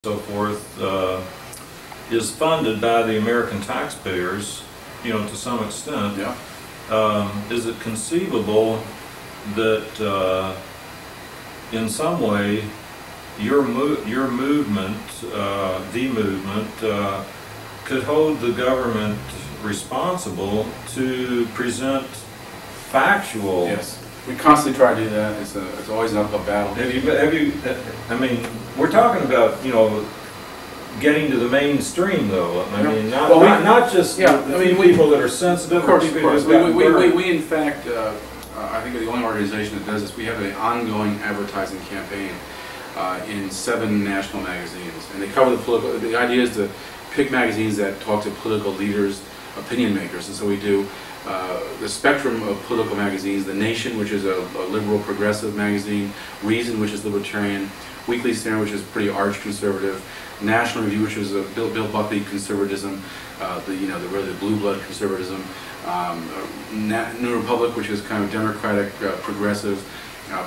so forth is funded by the American taxpayers, you know, to some extent. Yeah. Is it conceivable that in some way your movement, the movement, could hold the government responsible to present factual? Yes. We constantly try to do that. It's always an uphill battle. Have you? I mean, we're talking about, you know, getting to the mainstream, though. I mean, not just people that are sensitive. Of course, of course. We in fact, I think we're the only organization that does this. We have an ongoing advertising campaign in 7 national magazines, and they cover the political. The idea is to pick magazines that talk to political leaders, opinion makers, and so we do the spectrum of political magazines: The Nation, which is a liberal progressive magazine; Reason, which is libertarian; Weekly Standard, which is pretty arch conservative; National Review, which is a Bill Buckley conservatism, the blue blood conservatism; New Republic, which is kind of democratic, progressive;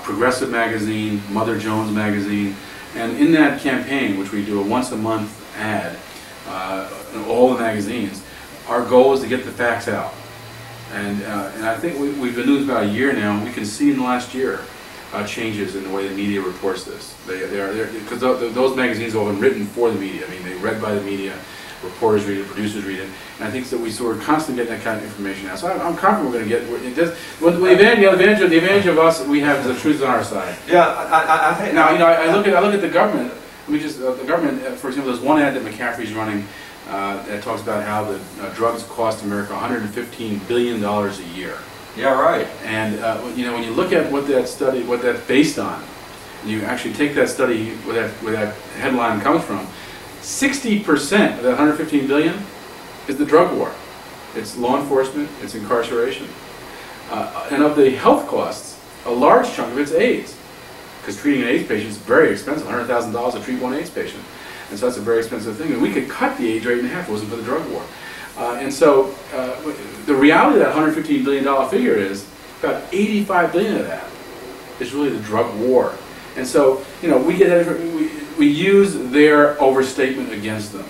Progressive Magazine; Mother Jones Magazine. And in that campaign, which we do a once-a-month ad in all the magazines, our goal is to get the facts out. And I think we've been doing this about a year now. We can see in the last year changes in the way the media reports this. Because those magazines have all been written for the media. I mean, they're read by the media, reporters read it, producers read it, and I think that we're constantly getting that kind of information out. So I'm confident we're going to get it. The advantage of us, we have the truth on our side. Yeah, I think. Now, you know, I look at the government. The government, for example, there's one ad that McCaffrey's running that talks about how the drugs cost America $115 billion a year. Yeah, right. And you know, when you look at what that's based on, and you actually take that study where that headline comes from, 60% of that 115 billion is the drug war. It's law enforcement, it's incarceration, and of the health costs, a large chunk of it's AIDS, because treating an AIDS patient is very expensive. $100,000 to treat one AIDS patient, and so that's a very expensive thing. And we could cut the AIDS rate in half if it wasn't for the drug war. And so the reality of that $115 billion figure is about 85 billion of that is really the drug war. And so, you know, we use their overstatement against them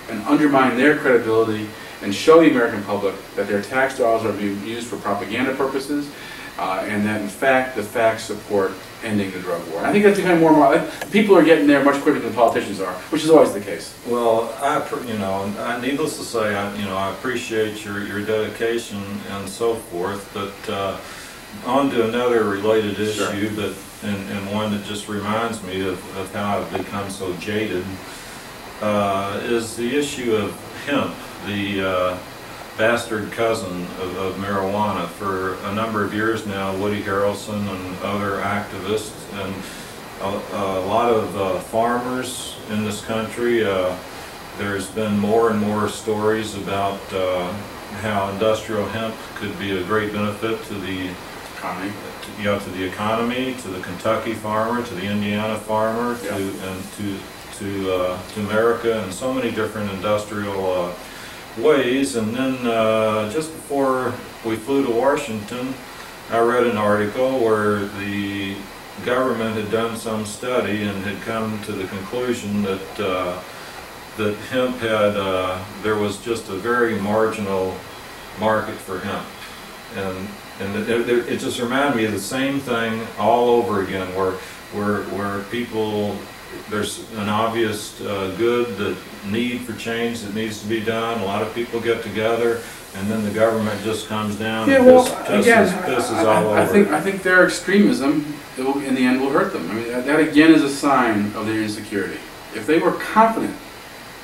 and undermine their credibility and show the American public that their tax dollars are being used for propaganda purposes, and that in fact the facts support ending the drug war. And I think that's becoming more and more. People are getting there much quicker than politicians are, which is always the case. Well, needless to say, I appreciate your dedication and so forth. But on to another related issue, Sure. and one that just reminds me of how I've become so jaded, is the issue of hemp, the bastard cousin of marijuana. For a number of years now, Woody Harrelson and other activists and a lot of farmers in this country, there's been more and more stories about how industrial hemp could be a great benefit to the Economy. To the economy, to the Kentucky farmer, to the Indiana farmer, Yeah. to America, and so many different industrial ways. And then just before we flew to Washington, I read an article where the government had done some study and had come to the conclusion that that hemp had there was just a very marginal market for hemp, and it just reminded me of the same thing all over again, where people, there's an obvious good, the need for change that needs to be done. A lot of people get together, and then the government just comes down and pisses all over. I think their extremism, in the end, will hurt them. I mean, that again is a sign of their insecurity. If they were confident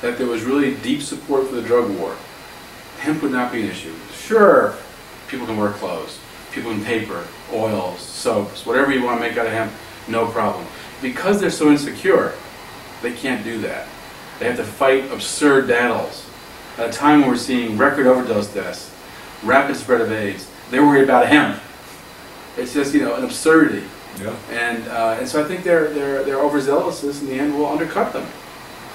that there was really deep support for the drug war, hemp would not be an issue. Sure, people can wear clothes, people can paper, oils, soaps, whatever you want to make out of hemp, no problem. Because they're so insecure, they can't do that. They have to fight absurd battles. At a time when we're seeing record overdose deaths, rapid spread of AIDS, they're worried about hemp. It's just, you know, an absurdity. Yeah. And so I think their overzealousness in the end will undercut them.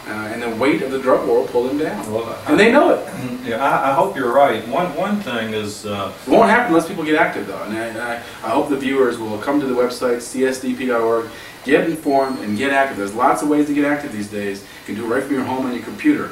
and the weight of the drug war will pull them down. Well, and they know it. Yeah, I hope you're right. One thing is... it won't happen unless people get active, though. And I hope the viewers will come to the website, csdp.org, get informed, and get active. There's lots of ways to get active these days. You can do it right from your home on your computer.